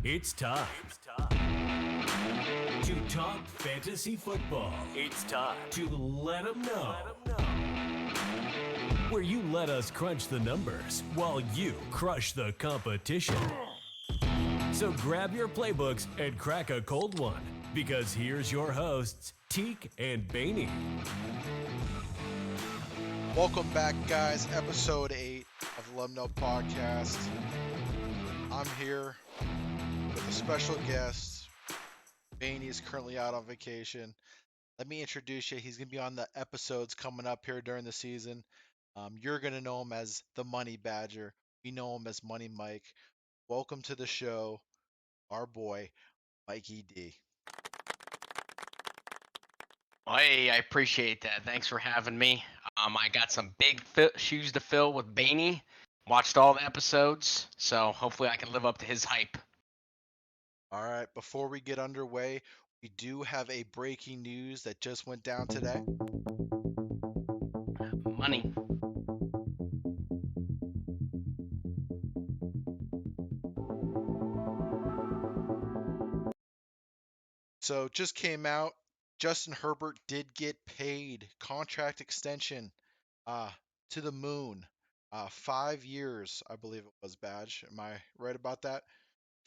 It's time to talk fantasy football. It's time to let them know. Where you let us crunch the numbers while you crush the competition. So grab your playbooks and crack a cold one, because here's your hosts, TeeK and Baney. Welcome back, guys. Episode 8 of the Let 'Em Know podcast. I'm here with a special guest. Baney is currently out on vacation. Let me introduce you. He's going to be on the episodes coming up here during the season. You're going to know him as the Money Badger. We know him as Money Mike. Welcome to the show, our boy, Mikey D. Hey, I appreciate that. Thanks for having me. I got some big shoes to fill with Baney. Watched all the episodes, so hopefully I can live up to his hype. All right, before we get underway, we do have a breaking news that just went down today. Money. So just came out. Justin Herbert did get paid contract extension uh, to the moon. 5 years, I believe it was, Badge. Am I right about that?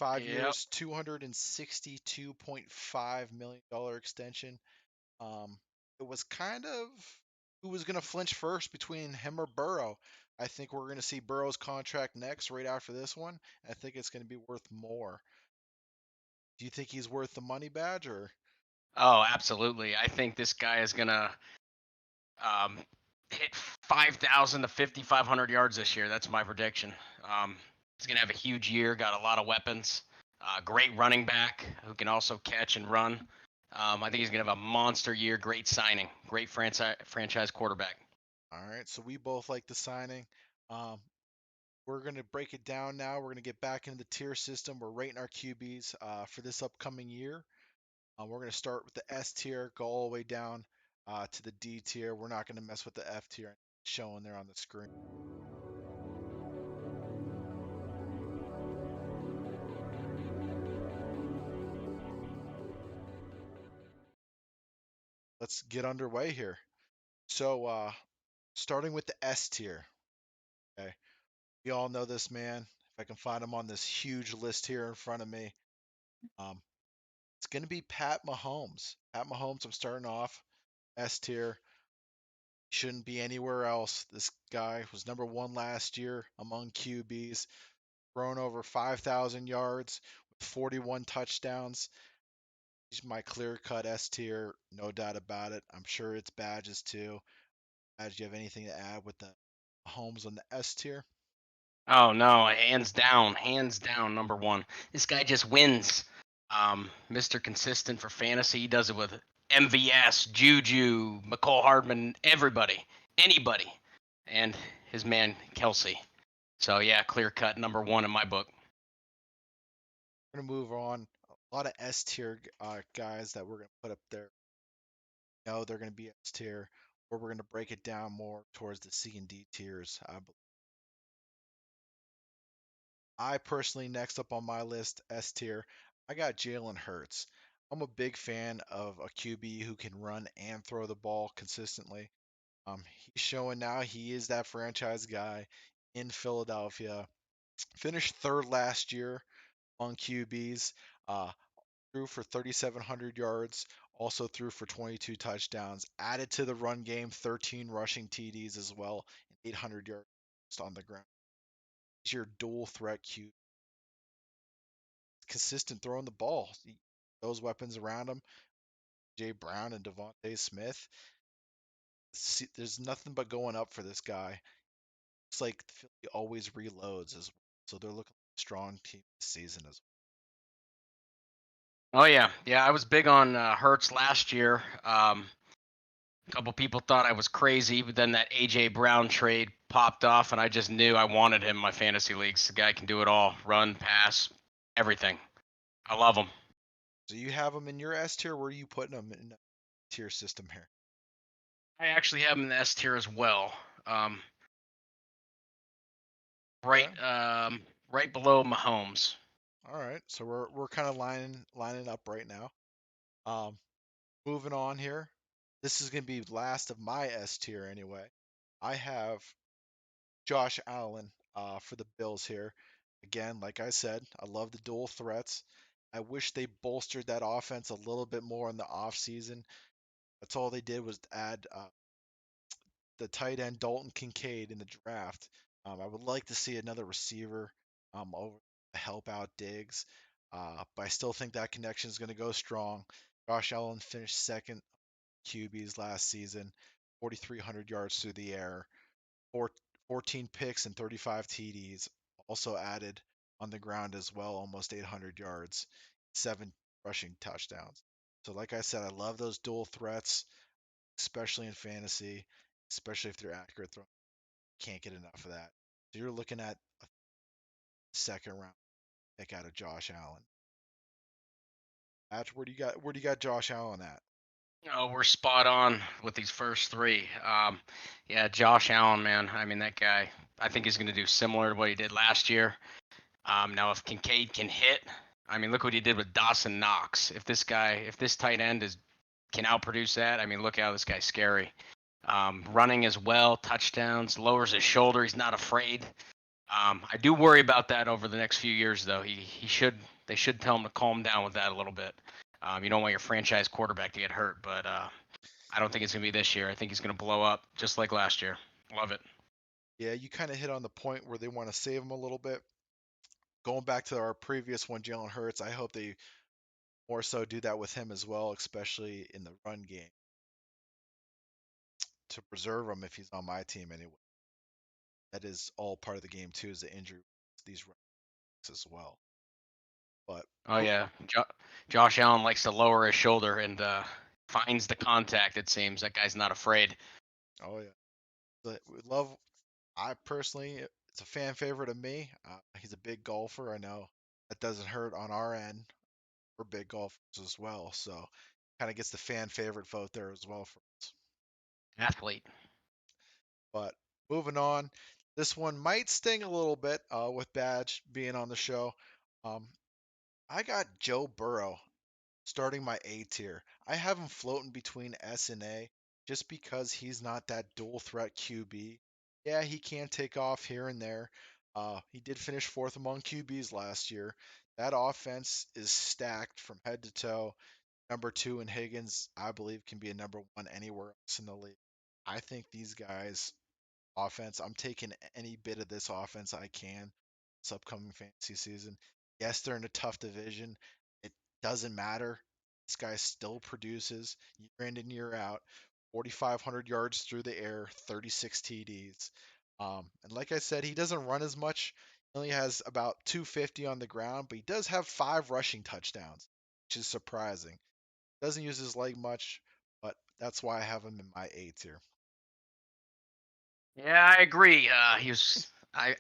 5 years, Yep. $262.5 million extension. Um, it was kind of who was going to flinch first between him or Burrow. I think we're going to see Burrow's contract next, right after this one. I think it's going to be worth more. Do you think he's worth the money, Badge, or? Oh, absolutely. I think this guy is gonna um, hit 5,000 to 5,500 yards this year. That's my prediction. He's gonna have a huge year. Got a lot of weapons. Great running back who can also catch and run. I think he's gonna have a monster year. Great signing. Great franchise quarterback. All right, so we both like the signing. Um, we're going to break it down now. We're going to get back into the tier system. We're rating our QBs for this upcoming year. We're going to start with the S tier, go all the way down to the D tier. We're not going to mess with the F tier showing there on the screen. Let's get underway here. So, starting with the S tier. Okay, we all know this man. If I can find him on this huge list here in front of me, um, it's going to be Pat Mahomes. Pat Mahomes, I'm starting off S tier. Shouldn't be anywhere else. This guy was number one last year among QBs, thrown over 5,000 yards with 41 touchdowns. He's my clear-cut S tier, no doubt about it. I'm sure it's Badges too. Badge, do you have anything to add with the Mahomes on the S tier? Oh no, hands down, number one. This guy just wins. Mr. Consistent for fantasy. He does it with MVS, Juju, McCole Hardman, everybody, anybody, and his man Kelsey. So yeah, clear cut number one in my book. We're gonna move on. A lot of S tier guys that we're gonna put up there. No, they're gonna be S tier, or we're gonna break it down more towards the C and D tiers. I personally, next up on my list, S tier, I got Jalen Hurts. I'm a big fan of a QB who can run and throw the ball consistently. He's showing now he is that franchise guy in Philadelphia. Finished third last year among QBs. Uh, threw for 3,700 yards. Also threw for 22 touchdowns. Added to the run game, 13 rushing TDs as well, and 800 yards on the ground. He's your dual threat QB, consistent throwing the ball. Those weapons around him, Jay Brown and Devontae Smith. There's nothing but going up for this guy. Looks like Philly always reloads as well, so they're looking like a strong team this season as Oh yeah. I was big on Hurts last year. A couple people thought I was crazy, but then that AJ Brown trade popped off, and I just knew I wanted him in my fantasy leagues. The guy can do it all: run, pass, everything. I love him. So you have him in your S tier. Where are you putting him in the tier system here? I actually have him in the S tier as well. Um, Okay. right, um, right below Mahomes. All right. So we're kind of lining up right now. Um, moving on here. This is gonna be last of my S tier anyway. I have Josh Allen for the Bills here. Again, like I said, I love the dual threats. I wish they bolstered that offense a little bit more in the offseason. That's all they did was add the tight end Dalton Kincaid in the draft. I would like to see another receiver over to help out Diggs, but I still think that connection is going to go strong. Josh Allen finished second QBs last season, 4,300 yards through the air, four, 14 picks and 35 TDs. Also added on the ground as well, almost 800 yards, seven rushing touchdowns. So, like I said, I love those dual threats, especially in fantasy, especially if they're accurate throw. Can't get enough of that. So you're looking at a second round pick out of Josh Allen. Patch, where do you got Josh Allen at? Oh, we're spot on with these first three. Yeah, Josh Allen, man. I mean, that guy. I think he's going to do similar to what he did last year. Now, if Kincaid can hit, I mean, look what he did with Dawson Knox. If this tight end can outproduce that, I mean, look how this guy's scary. Running as well, touchdowns, lowers his shoulder. He's not afraid. I do worry about that over the next few years, though. They should tell him to calm down with that a little bit. You don't want your franchise quarterback to get hurt, but I don't think it's gonna be this year. I think he's gonna blow up just like last year. Love it. Yeah, you kind of hit on the point where they want to save him a little bit. Going back to our previous one, Jalen Hurts, I hope they more so do that with him as well, especially in the run game to preserve him if he's on my team anyway. That is all part of the game too, is the injury these running backs as well. But Oh yeah, Josh Allen likes to lower his shoulder and finds the contact. It seems that guy's not afraid. oh yeah, we love. I personally, it's a fan favorite of me. He's a big golfer. I know that doesn't hurt on our end. We're big golfers as well, so kind of gets the fan favorite vote there as well for us. Athlete. But moving on, this one might sting a little bit with Badge being on the show. Um, I got Joe Burrow starting my A tier. I have him floating between S and A just because he's not that dual threat QB. Yeah, he can take off here and there. He did finish fourth among QBs last year. That offense is stacked from head to toe. Number two in Higgins, I believe, can be a number one anywhere else in the league. I think these guys offense. I'm taking any bit of this offense I can this upcoming fantasy season. Yes, they're in a tough division. It doesn't matter. This guy still produces year in and year out. 4,500 yards through the air, 36 TDs. And like I said, he doesn't run as much. He only has about 250 on the ground, but he does have five rushing touchdowns, which is surprising. Doesn't use his leg much, but that's why I have him in my A tier. Yeah, I agree. I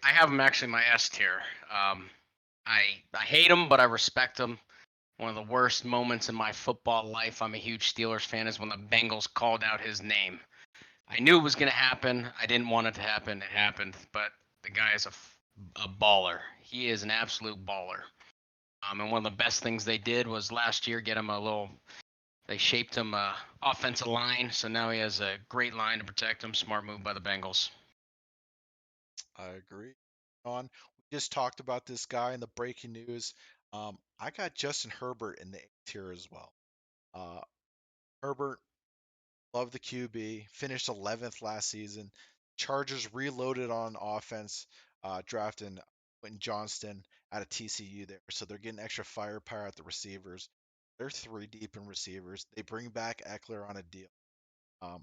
have him actually my S tier. I hate him, but I respect him. One of the worst moments in my football life. I'm a huge Steelers fan. Is when the Bengals called out his name. I knew it was going to happen. I didn't want it to happen. It happened. But the guy is a baller. He is an absolute baller. And one of the best things they did was last year get him a little. They shaped him a offensive line, so now he has a great line to protect him. Smart move by the Bengals. I agree. On we just talked about this guy in the breaking news. I got Justin Herbert in the A tier as well. Uh, Herbert, love the QB, finished 11th last season. Chargers reloaded on offense, drafting Quentin Johnston out of TCU there, so they're getting extra firepower at the receivers. They're three deep in receivers. They bring back Eckler on a deal. Um,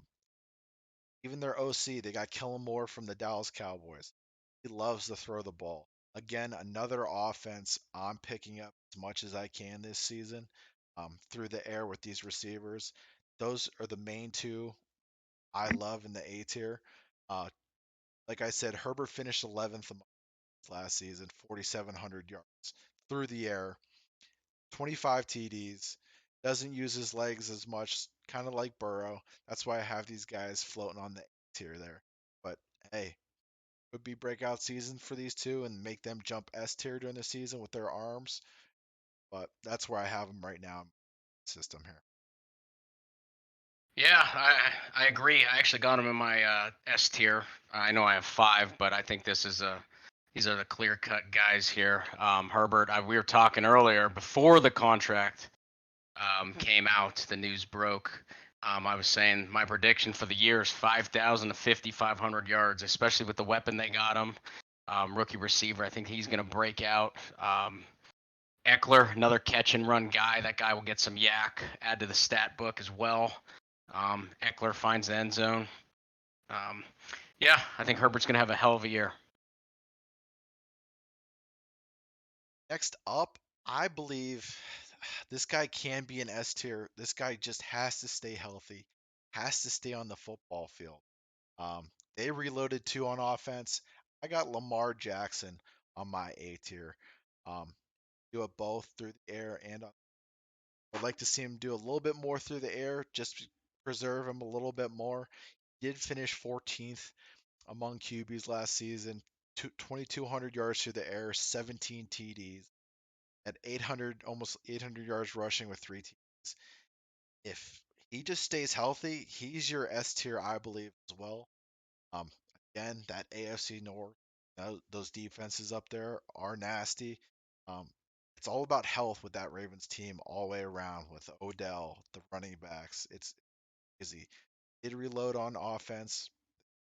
Even their OC, they got Kellen Moore from the Dallas Cowboys. He loves to throw the ball. Again, another offense I'm picking up as much as I can this season through the air with these receivers. Those are the main two I love in the A tier. Uh, like I said, Herbert finished 11th last season, 4,700 yards through the air, 25 TDs. Doesn't use his legs as much, kind of like Burrow. That's why I have these guys floating on the A tier there. But hey, would be breakout season for these two and make them jump S tier during the season with their arms. But that's where I have them right now in my system here. Yeah, I agree. I actually got him in my S tier. I know I have five, but I think these are the clear cut guys here. Herbert, we were talking earlier before the contract came out, the news broke. I was saying my prediction for the year is 5,000 to 5,500 yards, especially with the weapon they got him. Rookie receiver, I think he's going to break out. Eckler, another catch and run guy. That guy will get some yak, add to the stat book as well. Eckler finds the end zone. Um, yeah, I think Herbert's going to have a hell of a year. Next up, I believe this guy can be an S tier. This guy just has to stay healthy, has to stay on the football field. Um, they reloaded two on offense. I got Lamar Jackson on my A tier. Um, do it both through the air and on. I'd like to see him do a little bit more through the air, just to preserve him a little bit more. He did finish 14th among QBs last season, 2,200 yards through the air, 17 TDs, at 800, almost 800 yards rushing with three TDs. If he just stays healthy, he's your S tier, I believe, as well. Um, Again, that AFC North, those defenses up there are nasty. Um, it's all about health with that Ravens team all the way around with Odell, the running backs. It's easy. Did reload on offense.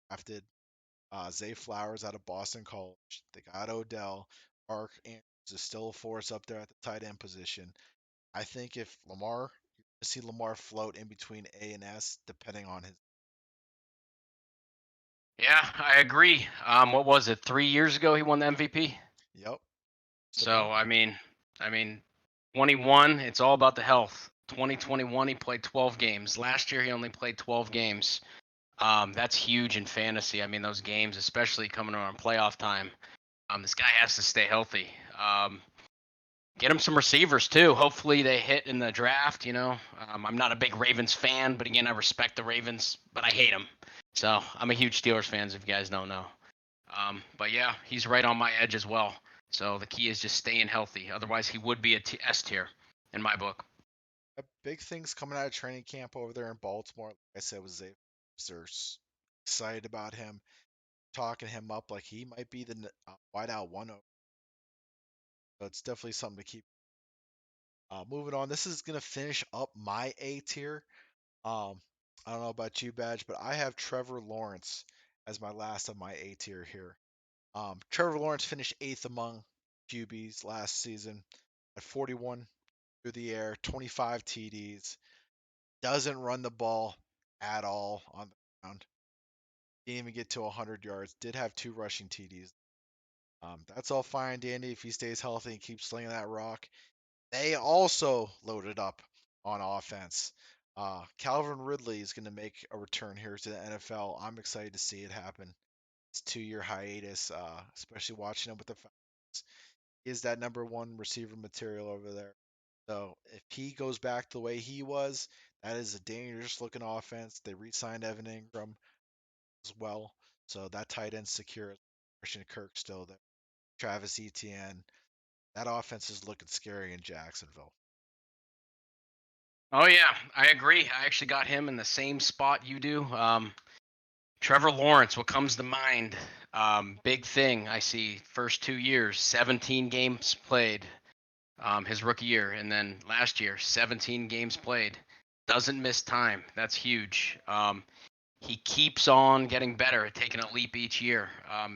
Drafted Zay Flowers out of Boston College. They got Odell. Mark Andrews is still a force up there at the tight end position. I think if Lamar, you see Lamar float in between A and S, depending on his. Yeah, I agree. What was it? 3 years ago he won the MVP. Yep. Just about. So I mean, 21. It's all about the health. 2021 he played 12 games. Last year he only played 12 games. That's huge in fantasy. I mean, those games, especially coming around playoff time. This guy has to stay healthy. Get him some receivers too. Hopefully they hit in the draft. I'm not a big Ravens fan, but again, I respect the Ravens, but I hate them. So I'm a huge Steelers fan, if you guys don't know. But yeah, he's right on my edge as well. So the key is just staying healthy. Otherwise, he would be a S tier in my book. Big things coming out of training camp over there in Baltimore. Like I said, was they're excited about him, talking him up like he might be the wideout one. So it's definitely something to keep. Moving on, this is gonna finish up my A tier. Um, I don't know about you, Badge, but I have Trevor Lawrence as my last of my A tier here. Trevor Lawrence finished eighth among QBs last season at 41 through the air, 25 TDs. Doesn't run the ball at all on the ground. Didn't even get to 100 yards. Did have two rushing TDs. That's all fine, dandy, if he stays healthy and keeps slinging that rock. They also loaded up on offense. Calvin Ridley is going to make a return here to the NFL. I'm excited to see it happen. It's 2 year hiatus, especially watching him with the Falcons. He is that number one receiver material over there. So if he goes back the way he was, that is a dangerous looking offense. They re-signed Evan Ingram as well, so that tight end secure. Christian Kirk still there. Travis Etienne. That offense is looking scary in Jacksonville. Oh yeah, I agree. I actually got him in the same spot you do. Trevor Lawrence, what comes to mind? Big thing I see. First 2 years, 17 games played. His rookie year, and then last year, 17 games played. Doesn't miss time. That's huge. He keeps on getting better, taking a leap each year.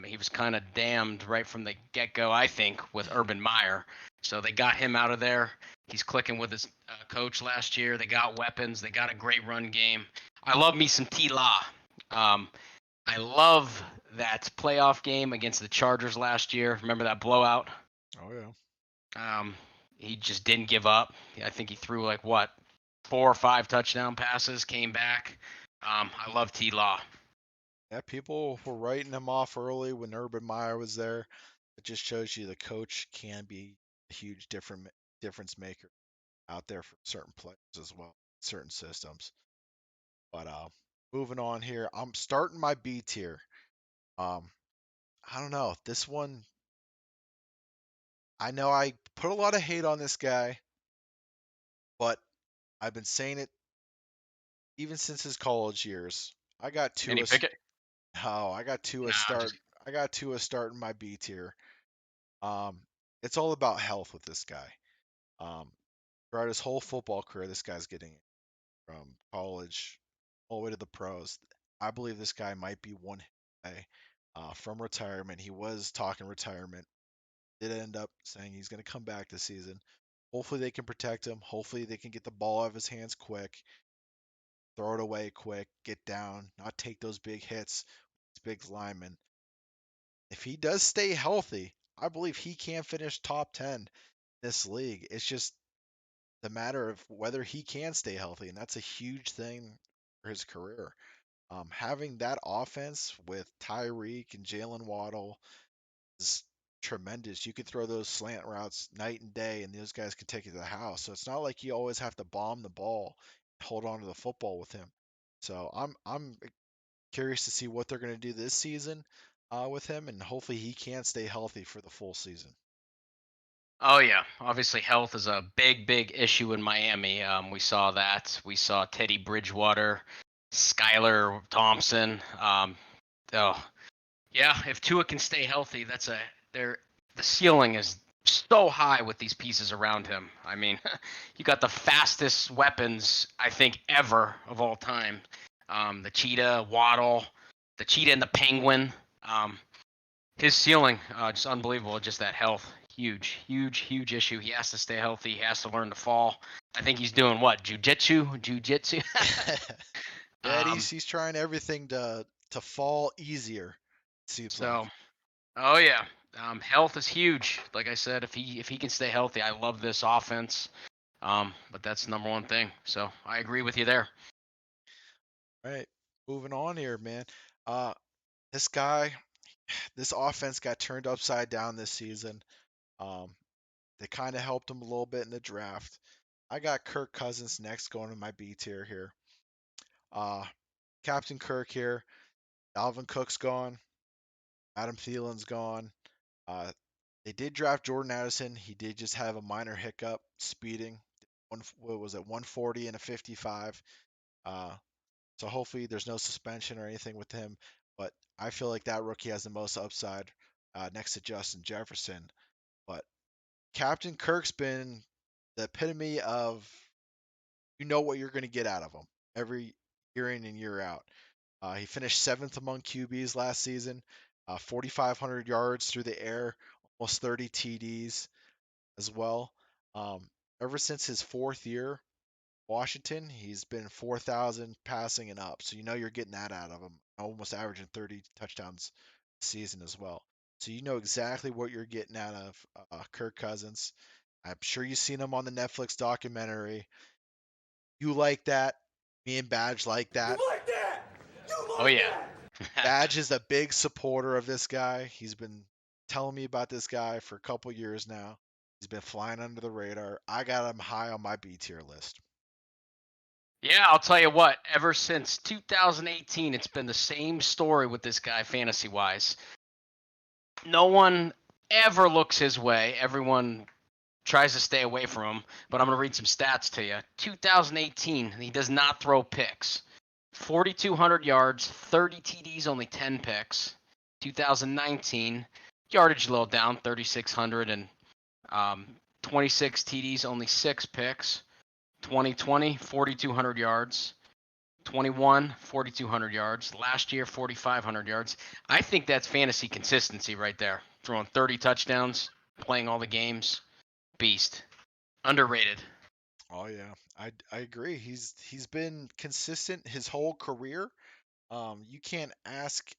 He was kind of damned right from the get-go, I think, with Urban Meyer. So they got him out of there. He's clicking with his coach last year. They got weapons. They got a great run game. I love me some T. Law. Um, I love that playoff game against the Chargers last year. Remember that blowout? Oh yeah. Um, he just didn't give up. I think he threw like what, 4 or 5 touchdown passes, came back. I love T. Law. Yeah, people were writing him off early when Urban Meyer was there. It just shows you the coach can be a huge difference maker out there for certain players as well, certain systems. But moving on here, I'm starting my B tier. Um, I don't know. This one, I know I put a lot of hate on this guy, but I've been saying it even since his college years. I got Any Tua. Pickett? Oh, I got Tua Nah, I'm start. just. I got Tua starting my B tier. Um, it's all about health with this guy. Um, throughout his whole football career, this guy's getting it from college all the way to the pros. I believe this guy might be one hit away from retirement. He was talking retirement. Did end up saying he's going to come back this season. Hopefully they can protect him. Hopefully they can get the ball out of his hands quick, throw it away quick, get down, not take those big hits. Big lineman. If he does stay healthy, I believe he can finish top 10 in this league. It's just the matter of whether he can stay healthy, and that's a huge thing for his career. Having that offense with Tyreek and Jalen Waddle is tremendous. You could throw those slant routes night and day, and those guys can take you to the house. So it's not like you always have to bomb the ball, hold on to the football with him. So I'm curious to see what they're going to do this season with him, and hopefully he can stay healthy for the full season. Oh yeah, obviously health is a big issue in Miami. We saw that. We saw Teddy Bridgewater, Skylar Thompson. Oh yeah, if Tua can stay healthy, that's a there. The ceiling is so high with these pieces around him. I mean, you got the fastest weapons I think ever of all time. The cheetah, Waddle, the cheetah and the penguin. Um, his ceiling, just unbelievable. Just that health, huge issue. He has to stay healthy. He has to learn to fall. I think he's doing what? Jujitsu. Yeah, um, he's trying everything to fall easier. Seems like. so, oh yeah, health is huge. Like I said, if he can stay healthy, I love this offense. But that's the number one thing. So I agree with you there. All right, moving on here, man. Uh, this guy, this offense got turned upside down this season. Um, they kind of helped him a little bit in the draft. I got Kirk Cousins next going in my B tier here. Uh, Captain Kirk here. Dalvin Cook's gone. Adam Thielen's gone. Uh, they did draft Jordan Addison. He did just have a minor hiccup, speeding. What was it, 140 and a 55. Uh, so hopefully there's no suspension or anything with him. But I feel like that rookie has the most upside next to Justin Jefferson. But Captain Kirk's been the epitome of you know what you're going to get out of him every year in and year out. He finished seventh among QBs last season, 4,500 yards through the air, almost 30 TDs as well. Um, ever since his fourth year, Washington, he's been 4,000 passing and up. So you know you're getting that out of him, almost averaging 30 touchdowns a season as well. So you know exactly what you're getting out of Kirk Cousins. I'm sure you've seen him on the Netflix documentary. You like that. Me and Badge like that. Oh yeah. Badge is a big supporter of this guy. He's been telling me about this guy for a couple years now. He's been flying under the radar. I got him high on my B tier list. Yeah, I'll tell you what. Ever since 2018, it's been the same story with this guy, fantasy wise. No one ever looks his way. Everyone tries to stay away from him. But I'm going to read some stats to you. 2018, he does not throw picks. 4,200 yards, 30 TDs, only 10 picks. 2019, yardage a little down, 3,600 and 26 TDs, only 6 picks. 2020, 4,200 yards. 21, 4,200 yards. Last year, 4,500 yards. I think that's fantasy consistency right there. Throwing 30 touchdowns, playing all the games. Beast. Underrated. Oh yeah, I agree. He's been consistent his whole career. You can't ask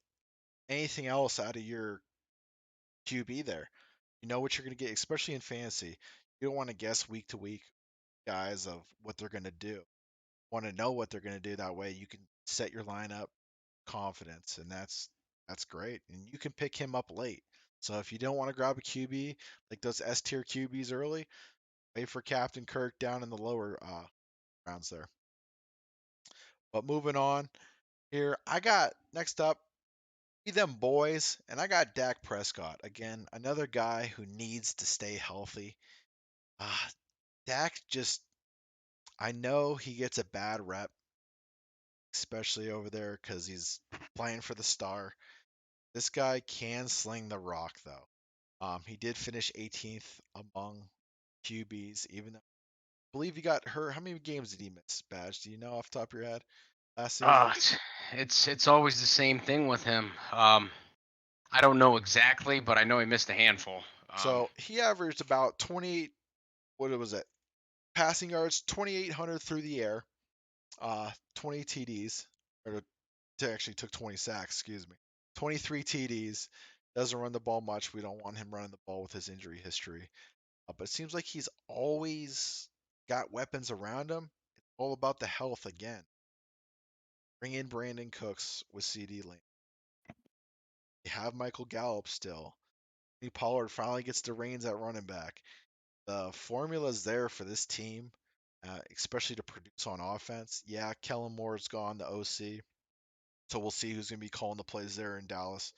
anything else out of your QB there. You know what you're going to get, especially in fantasy. You don't want to guess week to week, guys, of what they're going to do. Want to know what they're going to do. That way, you can set your lineup confidence, and that's great. And you can pick him up late. So if you don't want to grab a QB like those S tier QBs early, wait for Captain Kirk down in the lower rounds there. But moving on here, I got next up. Be them boys, and I got Dak Prescott again, another guy who needs to stay healthy. Ah, Dak just, I know he gets a bad rep, especially over there because he's playing for the star. This guy can sling the rock though. He did finish 18th among QBs, even though I believe he got hurt. How many games did he miss, Badge? Do you know off the top of your head last season? It's always the same thing with him. I don't know exactly, but I know he missed a handful. So he averaged about 28. What was it? Passing yards, 2,800 through the air, 20 TDs, or actually took 20 sacks. Excuse me, 23 TDs. Doesn't run the ball much. We don't want him running the ball with his injury history. But it seems like he's always got weapons around him. It's all about the health again. Bring in Brandon Cooks with CD Lamb. You have Michael Gallup still. Tony Pollard finally gets the reins at running back. The formula's there for this team, especially to produce on offense. Yeah, Kellen Moore's gone, the OC. So we'll see who's going to be calling the plays there in Dallas.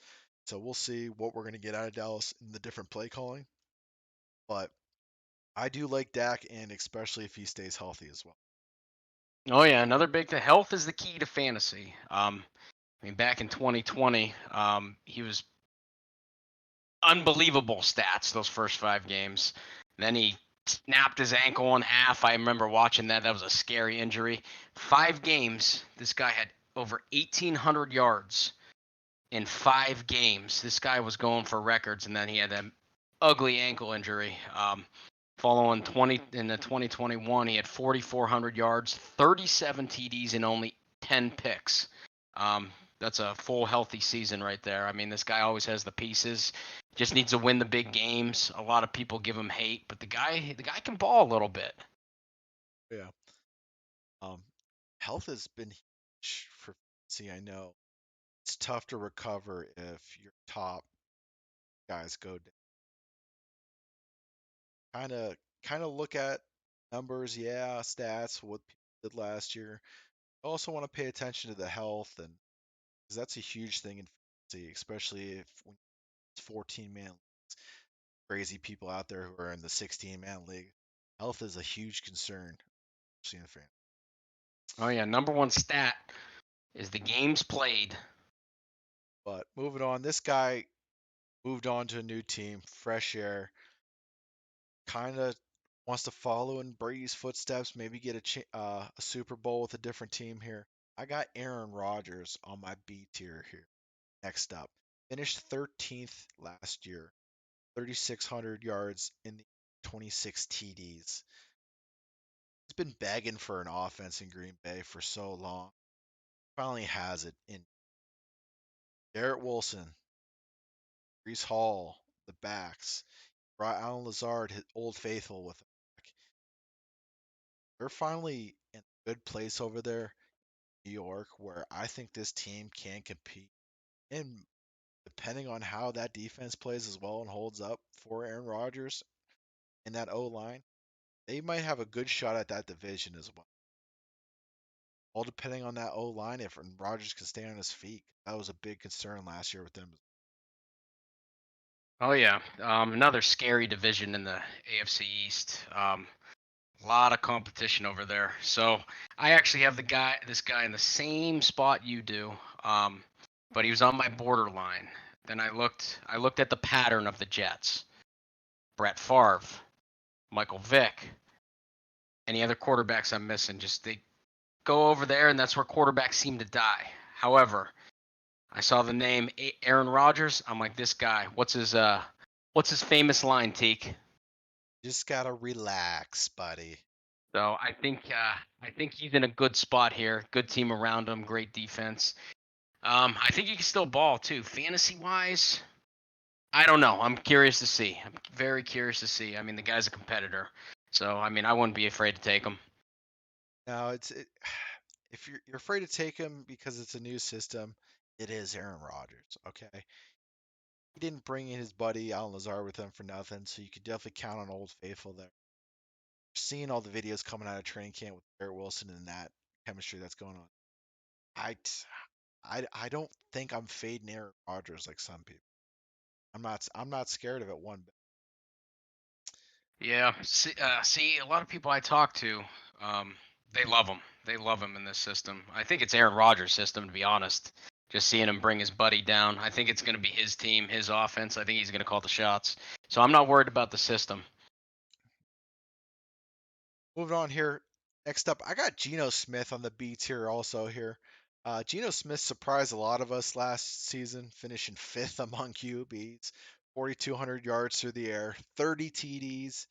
So we'll see what we're going to get out of Dallas in the different play calling. But I do like Dak, and especially if he stays healthy as well. Oh yeah, another big thing. Health is the key to fantasy. I mean, back in 2020, he was unbelievable stats those first 5 games. Then he snapped his ankle in half. I remember watching that. That was a scary injury. 5 games, this guy had over 1,800 yards in 5 games. This guy was going for records, and then he had that ugly ankle injury. Following 20 in the 2021, he had 4,400 yards, 37 TDs, and only 10 picks. That's a full healthy season right there. I mean, this guy always has the pieces. Just needs to win the big games. A lot of people give him hate, but the guy can ball a little bit. Yeah. Um, Health has been huge for fantasy. I know it's tough to recover if your top guys go down. Kind of look at numbers, yeah, stats, what people did last year. I also want to pay attention to the health, and because that's a huge thing in fantasy, especially if when it's 14 man crazy people out there who are in the 16-man league. Health is a huge concern. Seeing fan. Oh yeah, number one stat is the games played. But moving on, this guy moved on to a new team, fresh air, kind of wants to follow in Brady's footsteps, maybe get a Super Bowl with a different team here. I got Aaron Rodgers on my B tier here. Next up, finished 13th last year, 3,600 yards in the 26 TDs. He's been begging for an offense in Green Bay for so long. Finally has it in Garrett Wilson, Brees Hall, the backs. Brought Alan Lazard, his old faithful, with him. They're finally in a good place over there, in New York, where I think this team can compete. And depending on how that defense plays as well and holds up for Aaron Rodgers and that O line, they might have a good shot at that division as well. All depending on that O line, if Rodgers can stay on his feet. That was a big concern last year with them. Oh yeah, another scary division in the AFC East. A lot of competition over there. So I actually have this guy in the same spot you do, but he was on my borderline. Then I looked at the pattern of the Jets. Brett Favre, Michael Vick, any other quarterbacks I'm missing. Just they go over there, and that's where quarterbacks seem to die. However, I saw the name Aaron Rodgers. I'm like, this guy. What's his famous line, TeeK? Just gotta relax, buddy. So I think he's in a good spot here. Good team around him. Great defense. I think he can still ball too. Fantasy wise, I don't know. I'm curious to see. I'm very curious to see. I mean, the guy's a competitor, so I mean, I wouldn't be afraid to take him. Now if you're afraid to take him because it's a new system, it is Aaron Rodgers. Okay, he didn't bring in his buddy Alan Lazar with him for nothing, so you could definitely count on Old Faithful there. Seeing all the videos coming out of training camp with Garrett Wilson and that chemistry that's going on, I I don't think I'm fading Aaron Rodgers like some people. I'm not scared of it one bit. Yeah. See, a lot of people I talk to, um, they love him. They love him in this system. I think it's Aaron Rodgers' system, to be honest. Just seeing him bring his buddy down. I think it's going to be his team, his offense. I think he's going to call the shots. So I'm not worried about the system. Moving on here. Next up, I got Geno Smith on the B tier also here. Geno Smith surprised a lot of us last season, finishing fifth among QBs, 4,200 yards through the air, 30 TDs,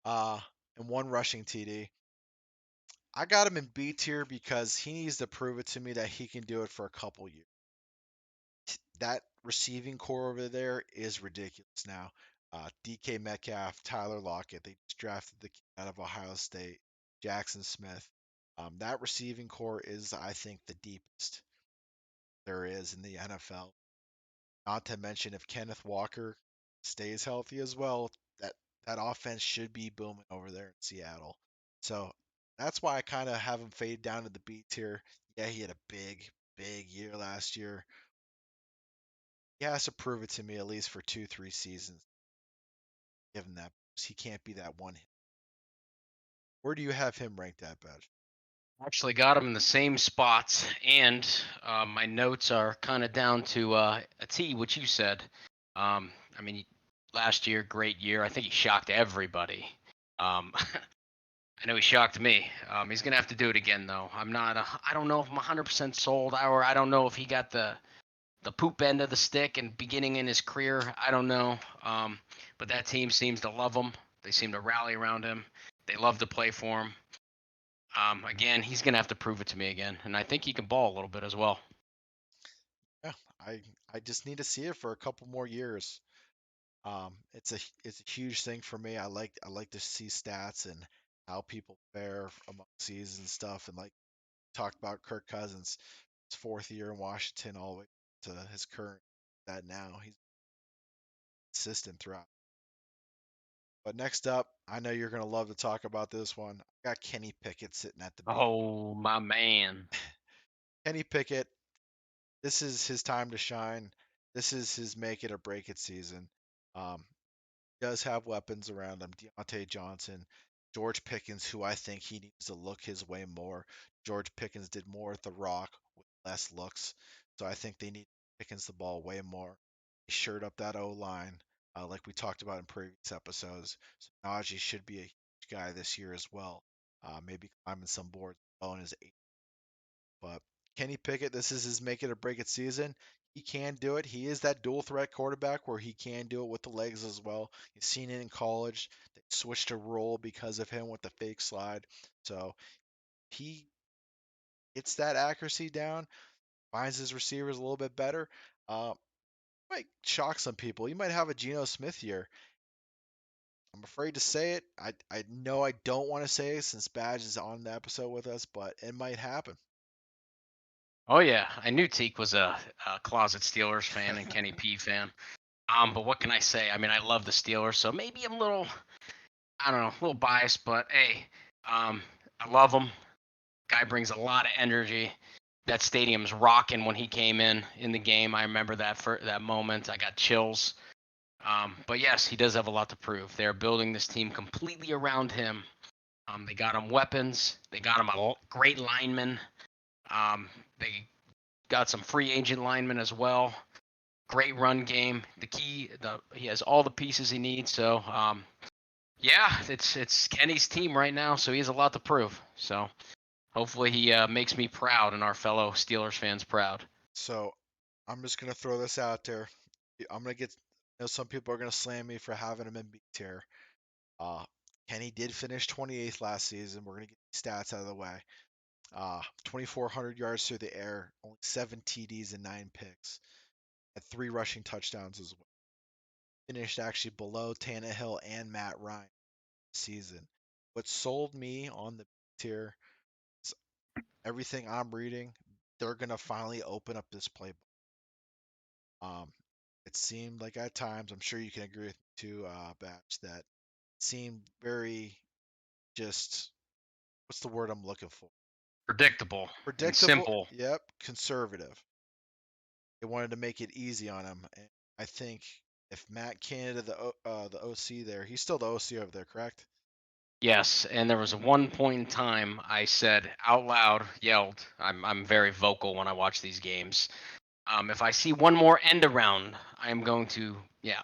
uh, and one rushing TD. I got him in B tier because he needs to prove it to me that he can do it for a couple years. That receiving core over there is ridiculous now. DK Metcalf, Tyler Lockett, they just drafted the kid out of Ohio State, Jackson Smith. That receiving core is, I think, the deepest there is in the NFL. Not to mention if Kenneth Walker stays healthy as well, that that offense should be booming over there in Seattle. So that's why I kind of have him fade down to the B tier. Yeah, he had a big year last year. He has to prove it to me at least for 2, 3 seasons. Given that he can't be that one hit. Where do you have him ranked at, Badge? Actually, got him in the same spots, and my notes are kind of down to a T, what you said. I mean, last year, great year. I think he shocked everybody. Um, I know he shocked me. He's gonna have to do it again, though. I'm not. I don't know if I'm 100% sold, or I don't know if he got the poop end of the stick and beginning in his career. I don't know. But that team seems to love him. They seem to rally around him. They love to play for him. Again, he's gonna have to prove it to me again, and I think he can ball a little bit as well. Yeah, I just need to see it for a couple more years. It's a huge thing for me. I like to see stats and how people fare among seasons and stuff. And like talked about Kirk Cousins, his fourth year in Washington, all the way to his current that now he's consistent throughout. But next up, I know you're gonna love to talk about this one. I got Kenny Pickett sitting at the B. Oh my man. Kenny Pickett, this is his time to shine. This is his make it or break it season. Um, does have weapons around him. Deontay Johnson, George Pickens, who I think he needs to look his way more. George Pickens did more at the Rock with less looks, so I think they need Pickens the ball way more. He shored up that O line, like we talked about in previous episodes. So Najee should be a huge guy this year as well. Maybe climbing some boards well in his eighth. But Kenny Pickett, this is his make it or break it season. He can do it. He is that dual threat quarterback where he can do it with the legs as well. You've seen it in college. They switched to roll because of him with the fake slide. So he gets that accuracy down, finds his receivers a little bit better. Uh, might shock some people. He might have a Geno Smith year. I'm afraid to say it. I know I don't want to say it since Badge is on the episode with us, but it might happen. Oh yeah, I knew TeeK was a closet Steelers fan and Kenny P fan. But what can I say? I mean, I love the Steelers, so maybe I'm a little, I don't know, a little biased. But hey, um, I love him. Guy brings a lot of energy. That stadium's rocking when he came in the game. I remember that for that moment. I got chills. But yes, he does have a lot to prove. They're building this team completely around him. They got him weapons. They got him a great lineman. They got some free agent linemen as well. Great run game. He has all the pieces he needs. So yeah, it's Kenny's team right now. So he has a lot to prove. So hopefully he makes me proud and our fellow Steelers fans proud. So I'm just gonna throw this out there. I'm gonna get. Some people are gonna slam me for having him in B tier. Uh, Kenny did finish 28th last season. We're gonna get the stats out of the way. 2,400 yards through the air, only 7 TDs and 9 picks, had 3 rushing touchdowns as well. Finished actually below Tannehill and Matt Ryan this season. What sold me on the B tier is everything I'm reading. They're gonna finally open up this playbook. Um, it seemed like at times, I'm sure you can agree with me too, Batch, that seemed very just, what's the word I'm looking for? Predictable and predictable. simple. Yep, conservative. They wanted to make it easy on him, and I think if Matt Canada, the OC there, he's still the OC over there, correct? Yes, and there was a one point in time I said out loud, yelled. I'm very vocal when I watch these games. If I see one more end around, I am going to, yeah.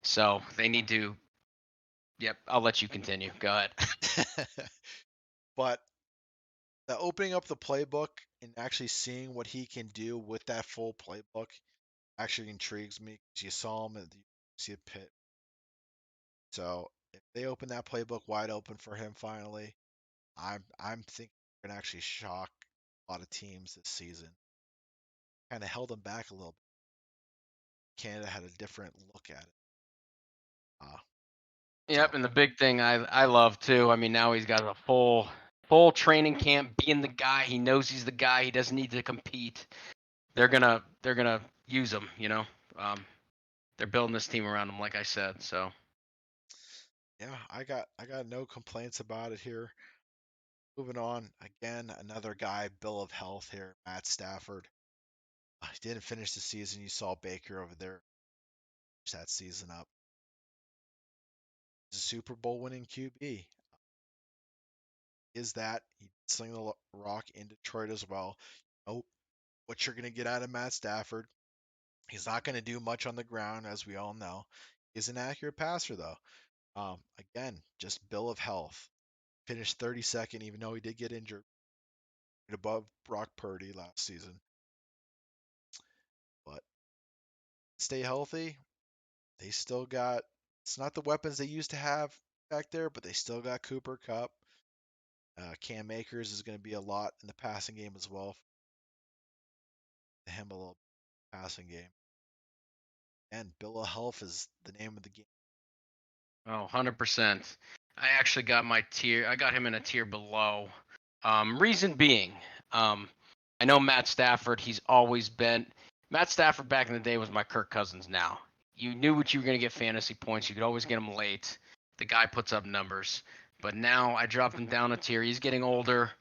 So they need to. Yep, I'll let you continue. Go ahead. But the opening up the playbook and actually seeing what he can do with that full playbook actually intrigues me. 'Cause you saw him at the UC pit. So if they open that playbook wide open for him finally, I'm thinking we're gonna actually shock a lot of teams this season. Kind of held them back a little bit. Canada had a different look at it. Uh, Yep, so and the big thing I love too. I mean, now he's got a full training camp, being the guy. He knows he's the guy. He doesn't need to compete. They're gonna use him. Um, they're building this team around him, like I said. So yeah, I got no complaints about it here. Moving on, again, another guy, bill of health here, Matt Stafford. He didn't finish the season. You saw Baker over there finish that season up. He's a Super Bowl winning QB. Is that he sling the rock in Detroit as well? Oh, what you're going to get out of Matt Stafford? He's not going to do much on the ground, as we all know. He's an accurate passer, though. Again, just bill of health. Finished 32nd, even though he did get injured, above Brock Purdy last season. But stay healthy. They still got. It's not the weapons they used to have back there, but they still got Cooper Cup. Cam Akers is going to be a lot in the passing game as well. Him a little passing game. And bill of health is the name of the game. Oh, 100%. I actually got my tier. I got him in a tier below. Reason being, I know Matt Stafford. He's always been Matt Stafford back in the day was my Kirk Cousins. Now you knew what you were gonna get fantasy points. You could always get him late. The guy puts up numbers. But now I dropped him down a tier. He's getting older.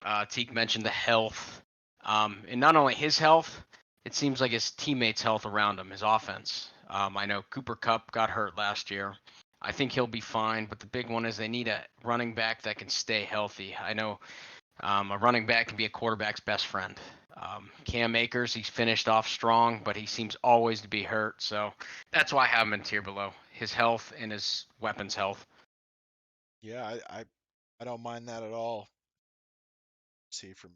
TeeK mentioned the health, and not only his health, it seems like his teammates' health around him, his offense. I know Cooper Cup got hurt last year. I think he'll be fine, but the big one is they need a running back that can stay healthy. I know a running back can be a quarterback's best friend. Cam Akers, he's finished off strong, but he seems always to be hurt. So that's why I have him in tier below. His health and his weapons health. Yeah, I don't mind that at all. See from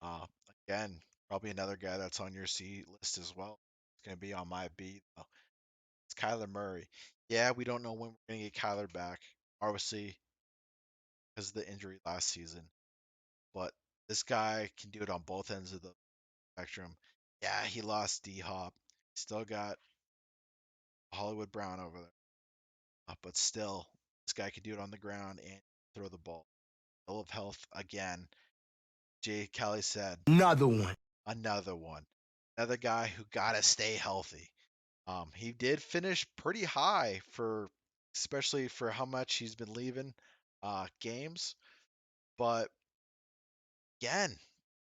uh, again, probably another guy that's on your C list as well. It's going to be on my B though. It's Kyler Murray. Yeah, we don't know when we're going to get Kyler back. Obviously, because of the injury last season. But this guy can do it on both ends of the spectrum. Yeah, he lost D Hop. Still got Hollywood Brown over there. But still, this guy can do it on the ground and throw the ball. Full of health again. Jay Kelly said, Another one. another one. Another guy who got to stay healthy. He did finish pretty high for, especially for how much he's been leaving games. But again,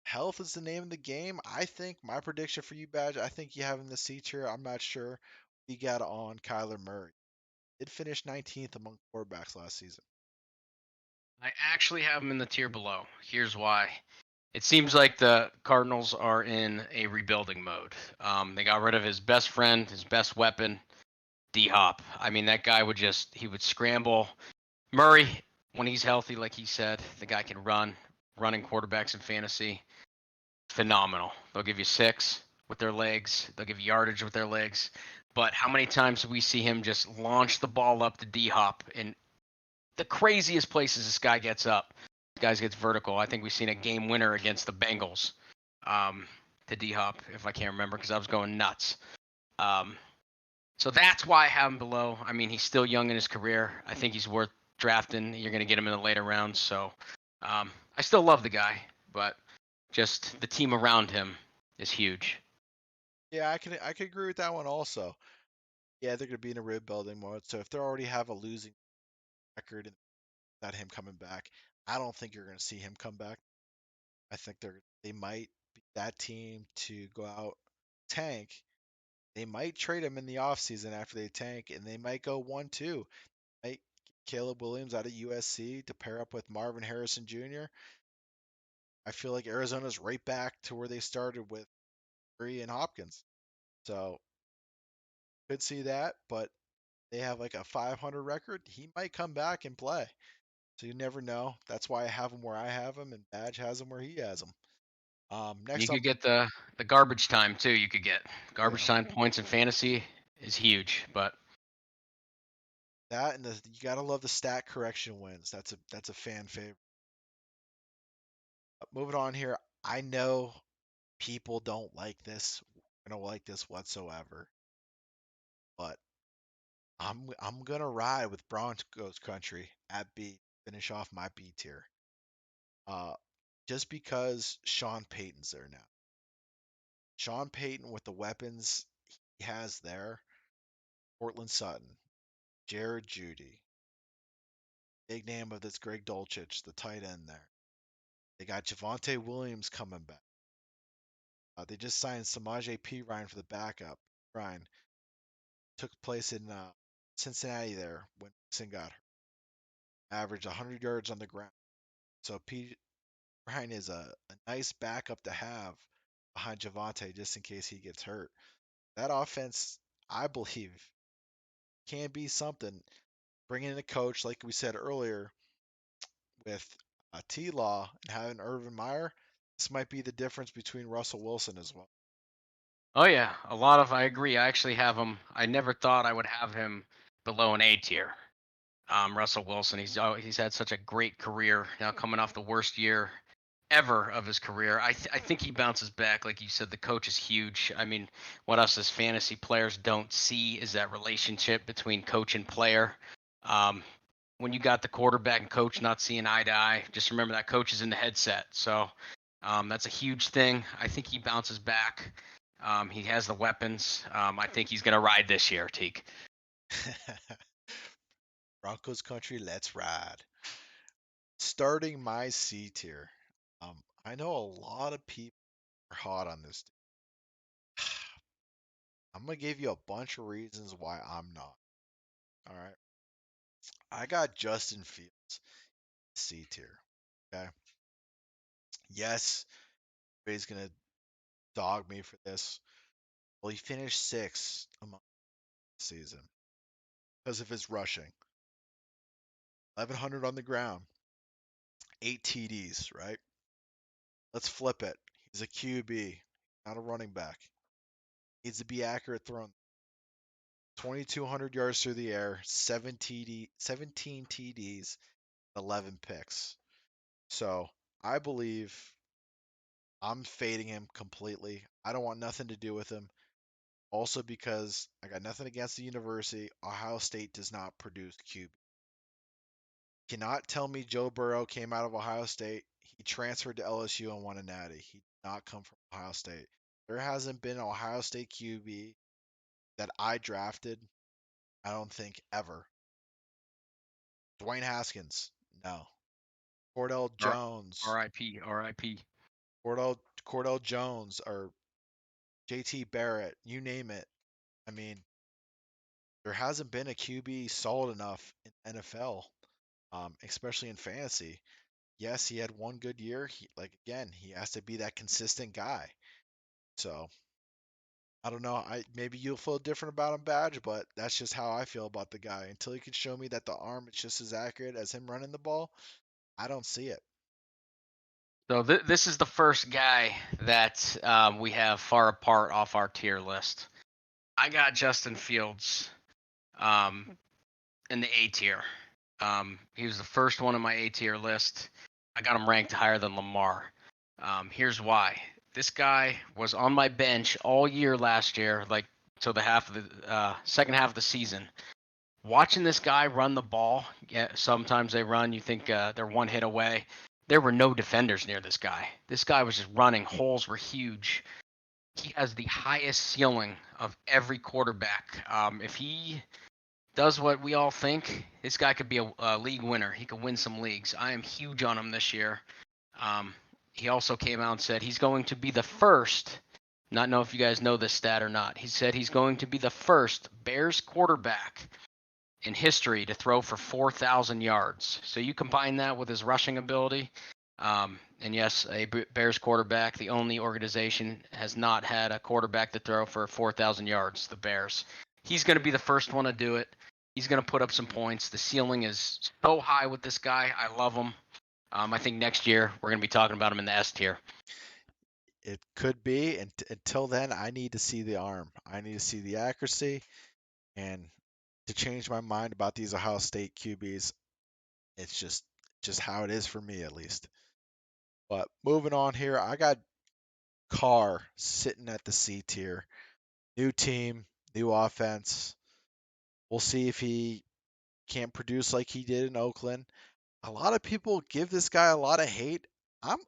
health is the name of the game. I think my prediction for you, Badge, I think you have him in the C tier. I'm not sure. We got on Kyler Murray. Did finish 19th among quarterbacks last season. I actually have him in the tier below. Here's why. It seems like the Cardinals are in a rebuilding mode. They got rid of his best friend, his best weapon, D Hop. I mean, that guy he would scramble. Murray, when he's healthy, like he said, the guy can run. Running quarterbacks in fantasy, phenomenal. They'll give you 6 with their legs, they'll give you yardage with their legs. But how many times do we see him just launch the ball up to D Hop in the craziest places this guy gets up? This guy gets vertical. I think we've seen a game winner against the Bengals to D Hop, if I can't remember, because I was going nuts. Um, so that's why I have him below. I mean, he's still young in his career. I think he's worth drafting. You're going to get him in the later rounds. So I still love the guy, but just the team around him is huge. Yeah, I can agree with that one also. Yeah, they're going to be in a rebuilding mode. So if they already have a losing record, about him coming back. I don't think you're going to see him come back. I think they might be that team to go out tank. They might trade him in the offseason after they tank, and they might go 1-2. Might get Caleb Williams out of USC to pair up with Marvin Harrison Jr. I feel like Arizona's right back to where they started with Curry and Hopkins. So could see that, but they have like a 500 record. He might come back and play. So you never know. That's why I have him where I have him, and Badge has him where he has him. You Next up, could get the garbage time too. You could get garbage yeah, time points in fantasy is huge, but that and you gotta love the stat correction wins. That's a fan favorite. Moving on here, I know people don't like this. I don't like this whatsoever, but I'm gonna ride with Broncos country at B. Finish off my B tier. Uh, just because Sean Payton's there now. Sean Payton with the weapons he has there. Cortland Sutton, Jared Judy, big name of this Greg Dulcich, the tight end there. They got Javonte Williams coming back. They just signed Samaje P. Ryan for the backup. Ryan took place in Cincinnati there when Nixon got hurt. Averaged 100 yards on the ground. So P. Ryan is a nice backup to have behind Javonte just in case he gets hurt. That offense, I believe, can be something. Bringing in a coach, like we said earlier, with T-Law and having Urban Meyer, this might be the difference between Russell Wilson as well. oh yeah, I agree. I actually have him. I never thought I would have him below an A tier. Russell Wilson, he's had such a great career now, coming off the worst year ever of his career. I think he bounces back. Like you said, the coach is huge. I mean, what us as fantasy players don't see is that relationship between coach and player. Um, when you got the quarterback and coach not seeing eye to eye, just remember that coach is in the headset. So that's a huge thing. I think he bounces back. He has the weapons. I think he's going to ride this year, TeeK. Broncos country, let's ride. Starting my C tier. I know a lot of people are hot on this. I'm gonna give you a bunch of reasons why I'm not. All right. I got Justin Fields, C tier. Okay. Yes, everybody's gonna dog me for this. Well, he finished sixth among the season because of his rushing. 1,100 on the ground, 8 TDs, right? Let's flip it. He's a QB, not a running back. Needs to be accurate throwing. 2,200 yards through the air, 17 TDs, 11 picks. So I believe I'm fading him completely. I don't want nothing to do with him. Also because I got nothing against the university. Ohio State does not produce QB. Cannot tell me Joe Burrow came out of Ohio State. He transferred to LSU and won a natty. He did not come from Ohio State. There hasn't been an Ohio State QB that I drafted, I don't think, ever. Dwayne Haskins, no. Cordell Jones, R.I.P. R.I.P. Cordell Jones, or JT Barrett, you name it. I mean, there hasn't been a QB solid enough in NFL, especially in fantasy. Yes, he had one good year. Like again, he has to be that consistent guy. So I don't know. I maybe you'll feel different about him, Badge, but that's just how I feel about the guy. Until you can show me that the arm is just as accurate as him running the ball, I don't see it. So this is the first guy that we have far apart off our tier list. I got Justin Fields in the A tier. He was the first one on my A tier list. I got him ranked higher than Lamar. Here's why. This guy was on my bench all year last year, like till the second half of the season. Watching this guy run the ball, yeah, sometimes they run, you think they're one hit away. There were no defenders near this guy. This guy was just running. Holes were huge. He has the highest ceiling of every quarterback. If he does what we all think, this guy could be a league winner. He could win some leagues. I am huge on him this year. He also came out and said he's going to be the first. Not know if you guys know this stat or not. He said he's going to be the first Bears quarterback in history to throw for 4,000 yards. So you combine that with his rushing ability, and yes, a Bears quarterback. The only organization has not had a quarterback to throw for 4,000 yards. The Bears. He's going to be the first one to do it. He's going to put up some points. The ceiling is so high with this guy. I love him. I think next year we're going to be talking about him in the S tier. It could be, and until then, I need to see the arm. I need to see the accuracy, and to change my mind about these Ohio State QBs, it's just how it is for me at least. But moving on here, I got Carr sitting at the C tier. New team, new offense. We'll see if he can't produce like he did in Oakland. A lot of people give this guy a lot of hate. I'm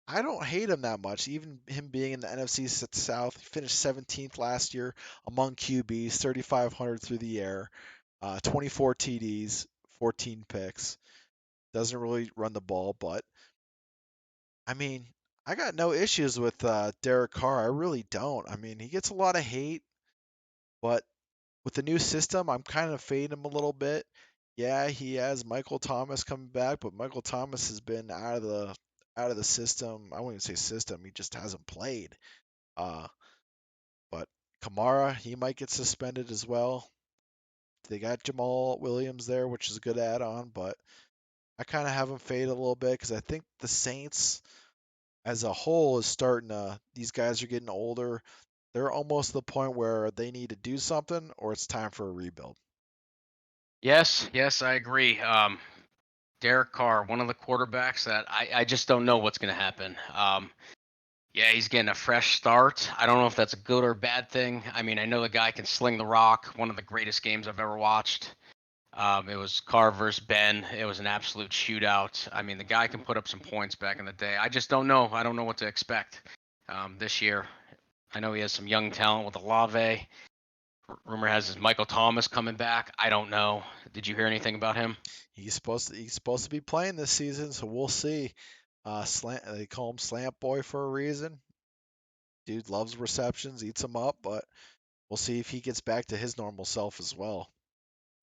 I don't hate him that much. Even him being in the NFC South, he finished 17th last year among QBs, 3,500 through the air, 24 TDs, 14 picks. Doesn't really run the ball, but I mean, I got no issues with Derek Carr. I really don't. I mean, he gets a lot of hate, but with the new system, I'm kind of fading him a little bit. Yeah, he has Michael Thomas coming back, but Michael Thomas has been out of the system. I wouldn't say system. He just hasn't played. Uh, but Kamara, he might get suspended as well. They got Jamal Williams there, which is a good add-on, but I kind of have him fade a little bit because I think the Saints as a whole is starting to. These guys are getting older. They're almost to the point where they need to do something, or it's time for a rebuild. Yes, I agree. Derek Carr, one of the quarterbacks that I just don't know what's going to happen. Yeah, he's getting a fresh start. I don't know if that's a good or bad thing. I mean, I know the guy can sling the rock. One of the greatest games I've ever watched. It was Carr versus Ben. It was an absolute shootout. I mean, the guy can put up some points back in the day. I just don't know. I don't know what to expect this year. I know he has some young talent with Olave. Rumor has is Michael Thomas coming back. I don't know. Did you hear anything about him? He's supposed to be playing this season, so we'll see. Slant they call him Slant Boy for a reason. Dude loves receptions, eats them up, but we'll see if he gets back to his normal self as well.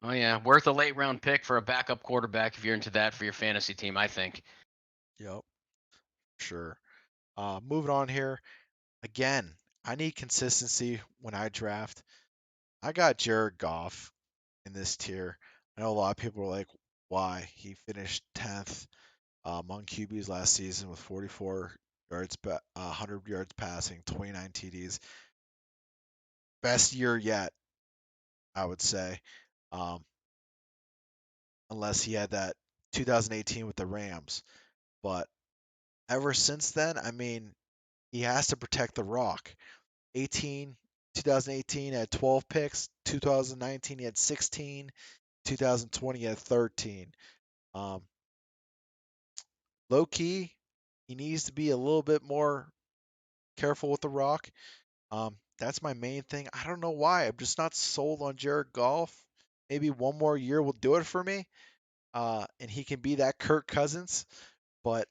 Oh yeah, worth a late round pick for a backup quarterback if you're into that for your fantasy team. I think. Yep, sure. Moving on here. Again, I need consistency when I draft. I got Jared Goff in this tier. I know a lot of people are like, why? He finished 10th among QBs last season with 44 yards, 100 yards passing, 29 TDs. Best year yet, I would say. Um, unless he had that 2018 with the Rams. But ever since then, I mean, he has to protect the rock. 18, 2018 had 12 picks. 2019 he had 16. 2020 he had 13. Um, Low key, he needs to be a little bit more careful with the rock. That's my main thing. I don't know why. I'm just not sold on Jared Goff. Maybe one more year will do it for me. And he can be that Kirk Cousins, but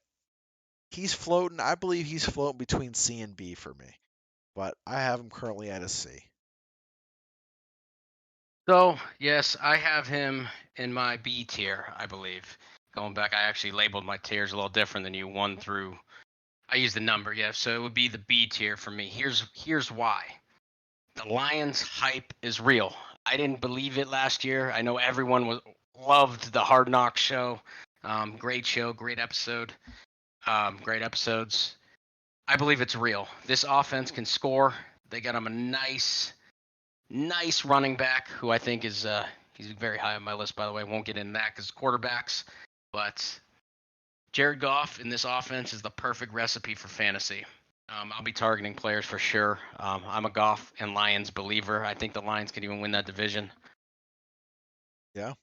he's floating. I believe he's floating between C and B for me, but I have him currently at a C. So yes, I have him in my B tier. I believe. Going back, I actually labeled my tiers a little different than you. One through. I used the number, yeah. So it would be the B tier for me. Here's why. The Lions hype is real. I didn't believe it last year. I know everyone was loved the Hard Knocks show. Great show, great episode, great episodes. I believe it's real. This offense can score. They got him a nice running back who I think is he's very high on my list, by the way. Won't get in that because quarterbacks, but Jared Goff in this offense is the perfect recipe for fantasy. I'll be targeting players for sure. I'm a Goff and Lions believer. I think the Lions can even win that division. Yeah,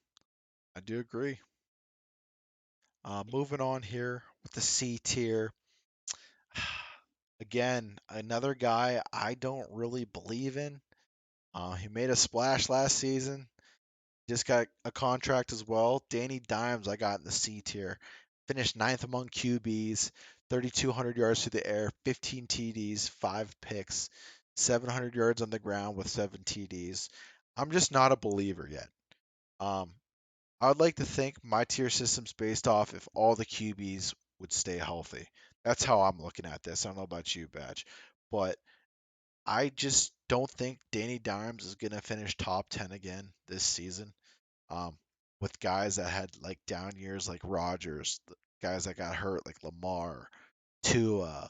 I do agree. Moving on here with the C tier. Again, another guy I don't really believe in. He made a splash last season. Just got a contract as well. Danny Dimes, I got in the C tier. Finished ninth among QBs, 3,200 yards through the air, 15 TDs, 5 picks, 700 yards on the ground with 7 TDs. I'm just not a believer yet. Um, I would like to think my tier system's based off if all the QBs would stay healthy. That's how I'm looking at this. I don't know about you, Badge, but I just don't think Danny Dimes is going to finish top 10 again this season. Um, with guys that had like down years like Rodgers, guys that got hurt like Lamar, Tua,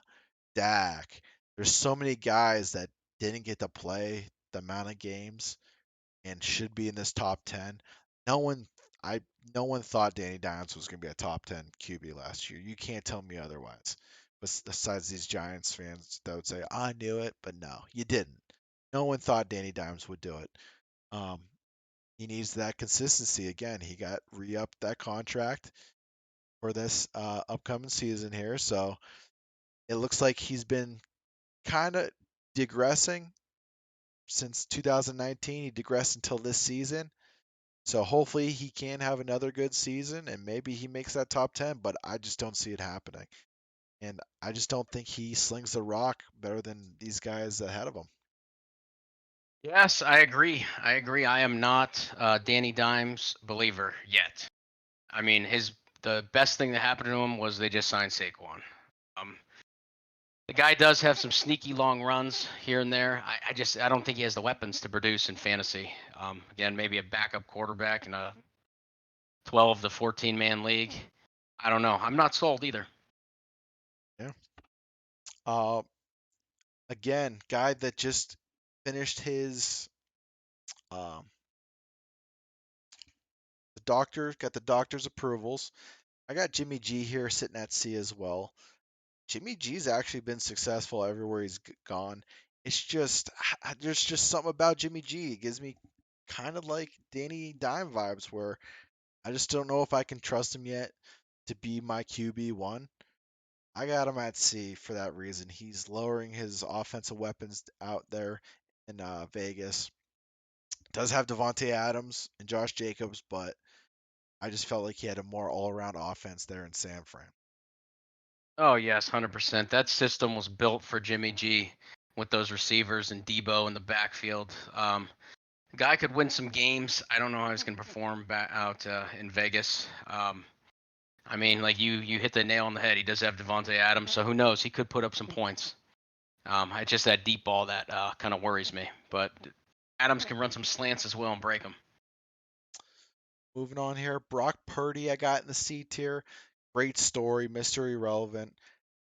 Dak. There's so many guys that didn't get to play the amount of games and should be in this top 10. No one I no one thought Danny Dimes was going to be a top 10 QB last year. You can't tell me otherwise. Besides these Giants fans that would say, "I knew it," but no, you didn't. No one thought Danny Dimes would do it. Um, he needs that consistency again. He got re-upped that contract for this upcoming season here, so it looks like he's been kind of digressing since 2019. He digressed until this season. So hopefully he can have another good season and maybe he makes that top 10, but I just don't see it happening. And I just don't think he slings the rock better than these guys ahead of him. Yes, I agree. I agree. I am not Danny Dimes believer yet. I mean, the best thing that happened to him was they just signed Saquon. Um, the guy does have some sneaky long runs here and there. I don't think he has the weapons to produce in fantasy. Again, maybe a backup quarterback in a 12 to 14 man league. I don't know. I'm not sold either. Yeah. Uh, Again, guy that just finished his um, the doctor got the doctor's approvals. I got Jimmy G here sitting at C as well. Jimmy G's actually been successful everywhere he's gone. It's just there's just something about Jimmy G. It gives me kind of like Danny Dime vibes where I just don't know if I can trust him yet to be my QB1. I got him at C for that reason. He's lowering his offensive weapons out there in Vegas. Does have Devontae Adams and Josh Jacobs, but I just felt like he had a more all-around offense there in San Fran. Oh yes, 100%. That system was built for Jimmy G with those receivers and Debo in the backfield. The guy could win some games. I don't know how he's going to perform out in Vegas. I mean, like you hit the nail on the head. He does have Devontae Adams, so who knows? He could put up some points. It's just that deep ball that kind of worries me. But Adams can run some slants as well and break them. Moving on here, Brock Purdy I got in the C tier. Great story, Mr. Irrelevant.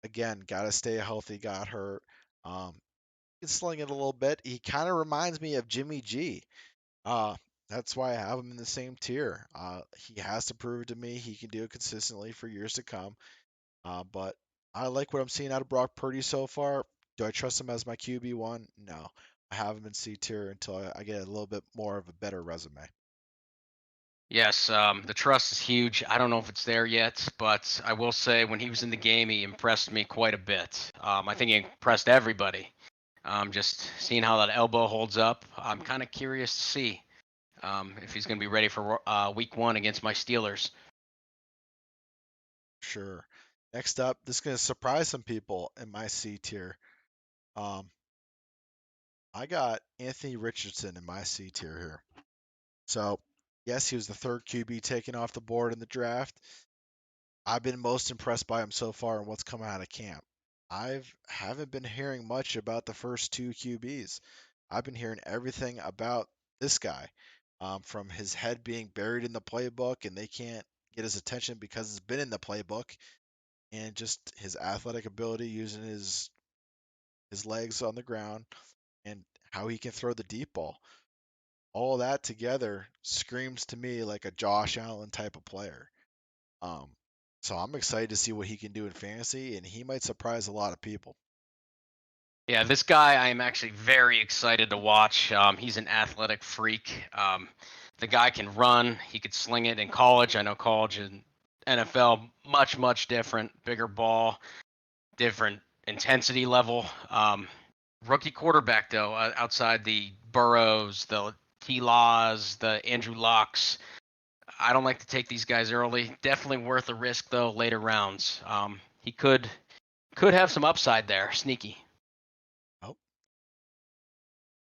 Again, got to stay healthy, got hurt. He can sling it a little bit. He kind of reminds me of Jimmy G. Uh, that's why I have him in the same tier. He has to prove to me he can do it consistently for years to come. But I like what I'm seeing out of Brock Purdy so far. Do I trust him as my QB1? No. I have him in C tier until I get a little bit more of a better resume. Yes, the trust is huge. I don't know if it's there yet, but I will say when he was in the game, he impressed me quite a bit. I think he impressed everybody. Just seeing how that elbow holds up, I'm kind of curious to see if he's going to be ready for week 1 against my Steelers. Sure. Next up, this is going to surprise some people in my C tier. Um, I got Anthony Richardson in my C tier here. So, yes, he was the third QB taken off the board in the draft. I've been most impressed by him so far and what's come out of camp. Haven't been hearing much about the first two QBs. I've been hearing everything about this guy, from his head being buried in the playbook and they can't get his attention because it's been in the playbook, and just his athletic ability using his legs on the ground and how he can throw the deep ball. All that together screams to me like a Josh Allen type of player. Um, so I'm excited to see what he can do in fantasy, and he might surprise a lot of people. Yeah, this guy I am actually very excited to watch. He's an athletic freak. The guy can run. He could sling it in college. I know college and NFL much different, bigger ball, different intensity level. Rookie quarterback though, outside the Burrows, the T-Laws, the Andrew Locks. I don't like to take these guys early. Definitely worth a risk though later rounds. He could have some upside there, sneaky. Oh,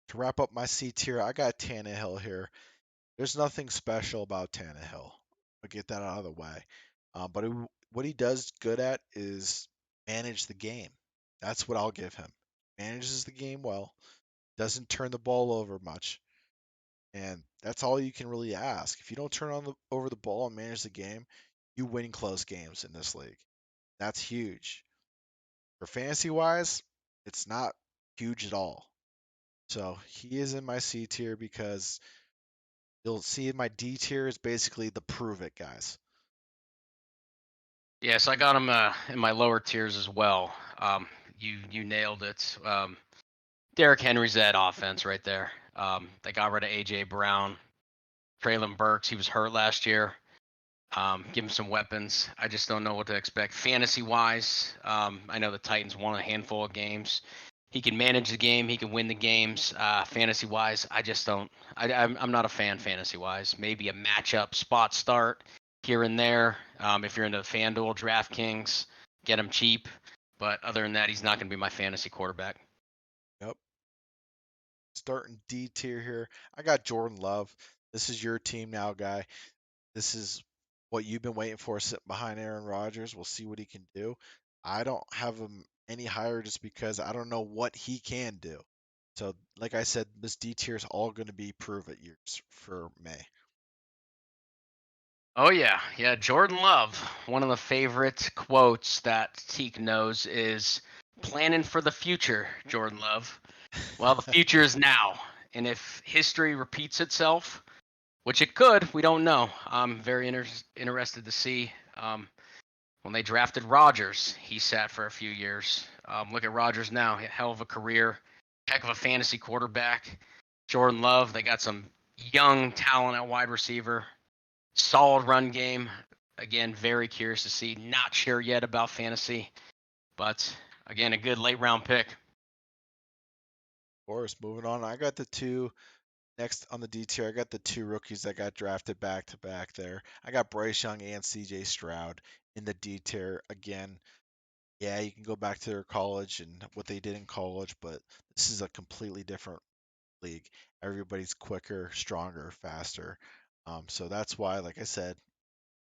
to wrap up my C tier, I got Tannehill here. There's nothing special about Tannehill. I'll get that out of the way. What he does good at is manage the game. That's what I'll give him. Manages the game well, doesn't turn the ball over much, and that's all you can really ask. If you don't over the ball and manage the game, you win close games in this league. That's huge. For fantasy wise, it's not huge at all. So he is in my C tier because you'll see in my D tier is basically the prove it guys. Yes, I got him in my lower tiers as well. You nailed it. Derrick Henry's that offense right there. They got rid of AJ Brown, Traylon Burks. He was hurt last year. Give him some weapons. I just don't know what to expect fantasy wise. I know the Titans won a handful of games. He can manage the game. He can win the games. Fantasy wise, I just don't. I'm not a fan fantasy wise. Maybe a matchup spot start here and there. If you're into FanDuel, DraftKings, get him cheap. But other than that, he's not going to be my fantasy quarterback. Yep. Starting D tier here. I got Jordan Love. This is your team now, guy. This is what you've been waiting for sitting behind Aaron Rodgers. We'll see what he can do. I don't have him any higher just because I don't know what he can do. So, like I said, this D tier is all going to be prove it years for May. Oh yeah. Jordan Love. One of the favorite quotes that TeeK knows is "planning for the future." Jordan Love. Well, the future is now, and if history repeats itself, which it could, we don't know. I'm very interested to see. When they drafted Rodgers, he sat for a few years. Look at Rodgers now, hell of a career, heck of a fantasy quarterback. Jordan Love, they got some young talent at wide receiver. Solid run game. Again, very curious to see. Not sure yet about fantasy, but again, a good late round pick. Of course, moving on. I got the two next on the D tier. I got the two rookies that got drafted back to back there. I got Bryce Young and CJ Stroud in the D tier. Again, yeah, you can go back to their college and what they did in college, but this is a completely different league. Everybody's quicker, stronger, faster. So that's why, like I said,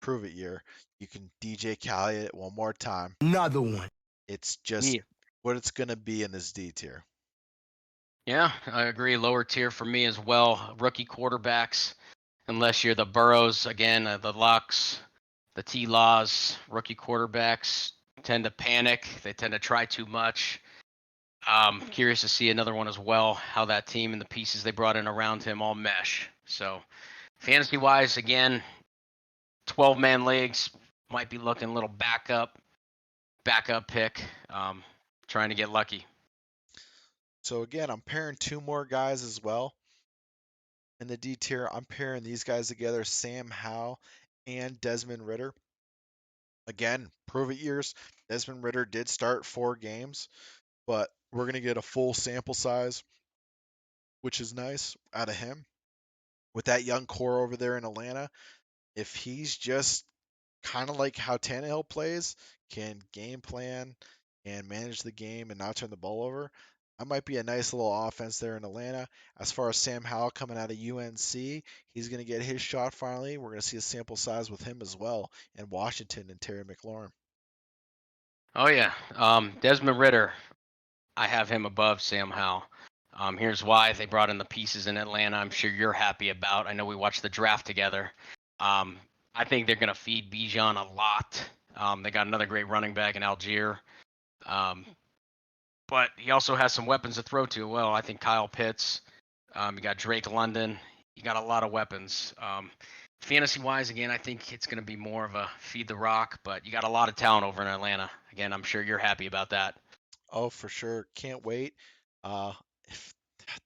prove it year. You can DJ Khaled it one more time. Another one. It's just Yeah. what it's going to be in this D tier. Yeah, I agree. Lower tier for me as well. Rookie quarterbacks, unless you're the Burrows again, the Lucks, the T-Laws, rookie quarterbacks tend to panic. They tend to try too much. Curious to see another one as well, how that team and the pieces they brought in around him all mesh. So, fantasy wise, again, 12-man leagues might be looking a little backup pick. Trying to get lucky. So again, I'm pairing two more guys as well in the D tier. I'm pairing these guys together, Sam Howell and Desmond Ritter. Again, prove it years. Desmond Ritter did start 4 games, but we're going to get a full sample size, which is nice out of him. With that young core over there in Atlanta, if he's just kind of like how Tannehill plays, can game plan and manage the game and not turn the ball over, that might be a nice little offense there in Atlanta. As far as Sam Howell coming out of UNC, he's going to get his shot finally. We're going to see a sample size with him as well in Washington and Terry McLaurin. Oh yeah, Desmond Ritter. I have him above Sam Howell. Here's why: they brought in the pieces in Atlanta. I'm sure you're happy about. I know we watched the draft together. Um, I think they're going to feed Bijan a lot. They got another great running back in Algier. Um, but he also has some weapons to throw to. Well, I think Kyle Pitts. You got Drake London. You got a lot of weapons. Fantasy wise, again, I think it's going to be more of a feed the rock, but you got a lot of talent over in Atlanta. Again, I'm sure you're happy about that. Oh, for sure. Can't wait. If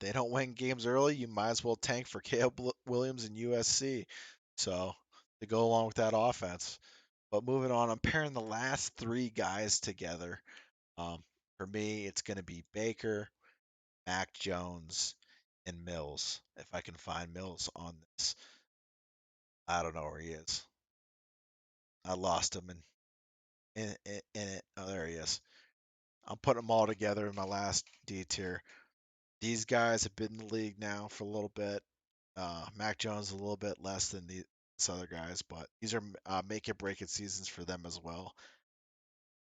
they don't win games early, you might as well tank for Caleb Williams and USC. So to go along with that offense. But moving on, I'm pairing the last 3 guys together. Um, for me, it's going to be Baker, Mac Jones, and Mills. If I can find Mills on this, I don't know where he is. I lost him in it. Oh, there he is. I'm putting them all together in my last D tier. These guys have been in the league now for a little bit. Mac Jones a little bit less than these other guys, but these are make it break it seasons for them as well.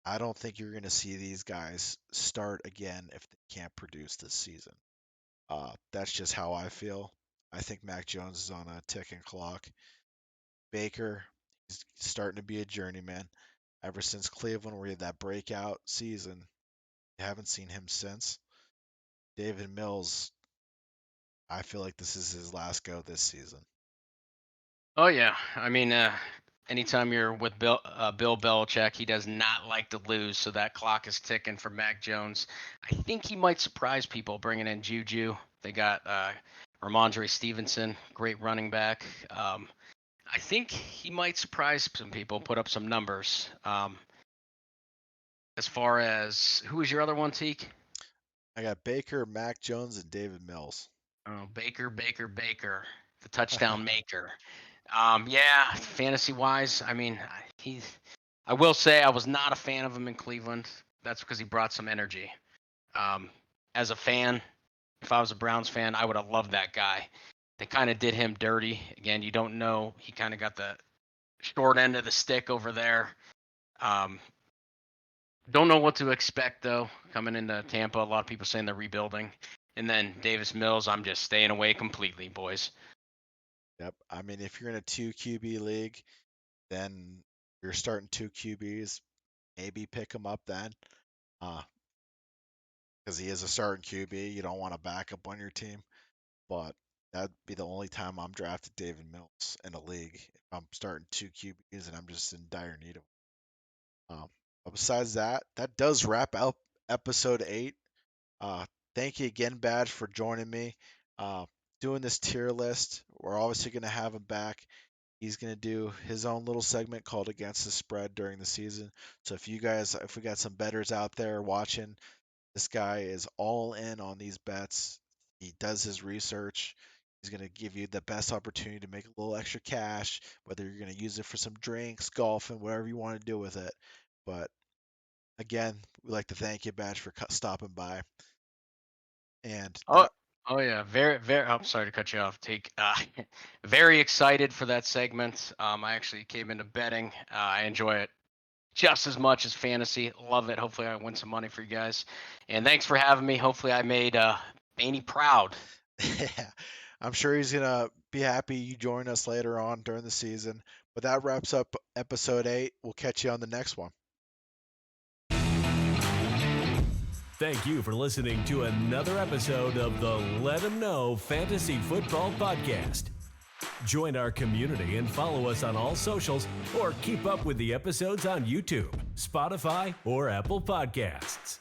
I don't think you're going to see these guys start again if they can't produce this season. That's just how I feel. I think Mac Jones is on a ticking clock. Baker, he's starting to be a journeyman. Ever since Cleveland, where he had that breakout season, you haven't seen him since. David Mills, I feel like this is his last go this season. Oh yeah, I mean, anytime you're with Bill Belichick, he does not like to lose, so that clock is ticking for Mac Jones. I think he might surprise people bringing in Juju. They got Ramondre Stevenson, great running back. I think he might surprise some people, put up some numbers. As far as who was your other one, TeeK? I got Baker, Mac Jones, and David Mills. Oh, Baker, the touchdown maker. Yeah, fantasy wise, I mean, I will say I was not a fan of him in Cleveland. That's because he brought some energy. As a fan, if I was a Browns fan, I would have loved that guy. They kind of did him dirty. Again, you don't know. He kind of got the short end of the stick over there. Don't know what to expect though coming into Tampa. A lot of people saying they're rebuilding. And then Davis Mills, I'm just staying away completely, boys. Yep. I mean, if you're in a 2 QB league, then you're starting 2 QBs. Maybe pick him up then. Because he is a starting QB. You don't want a backup on your team. But that'd be the only time I'm drafted David Mills in a league. If I'm starting 2 QBs and I'm just in dire need of but besides that, that does wrap out episode 8. Thank you again, Badge, for joining me. Doing this tier list. We're obviously going to have him back. He's going to do his own little segment called Against the Spread during the season. So if we got some bettors out there watching, this guy is all in on these bets. He does his research. He's going to give you the best opportunity to make a little extra cash, whether you're going to use it for some drinks, golfing, whatever you want to do with it. But again, we'd like to thank you, Batch, for stopping by. And Oh yeah, very. I'm sorry to cut you off. Very excited for that segment. I actually came into betting. I enjoy it just as much as fantasy. Love it. Hopefully, I win some money for you guys. And thanks for having me. Hopefully, I made Baney proud. yeah, I'm sure he's gonna be happy you join us later on during the season. But that wraps up episode 8. We'll catch you on the next one. Thank you for listening to another episode of the Let 'Em Know Fantasy Football Podcast. Join our community and follow us on all socials, or keep up with the episodes on YouTube, Spotify, or Apple Podcasts.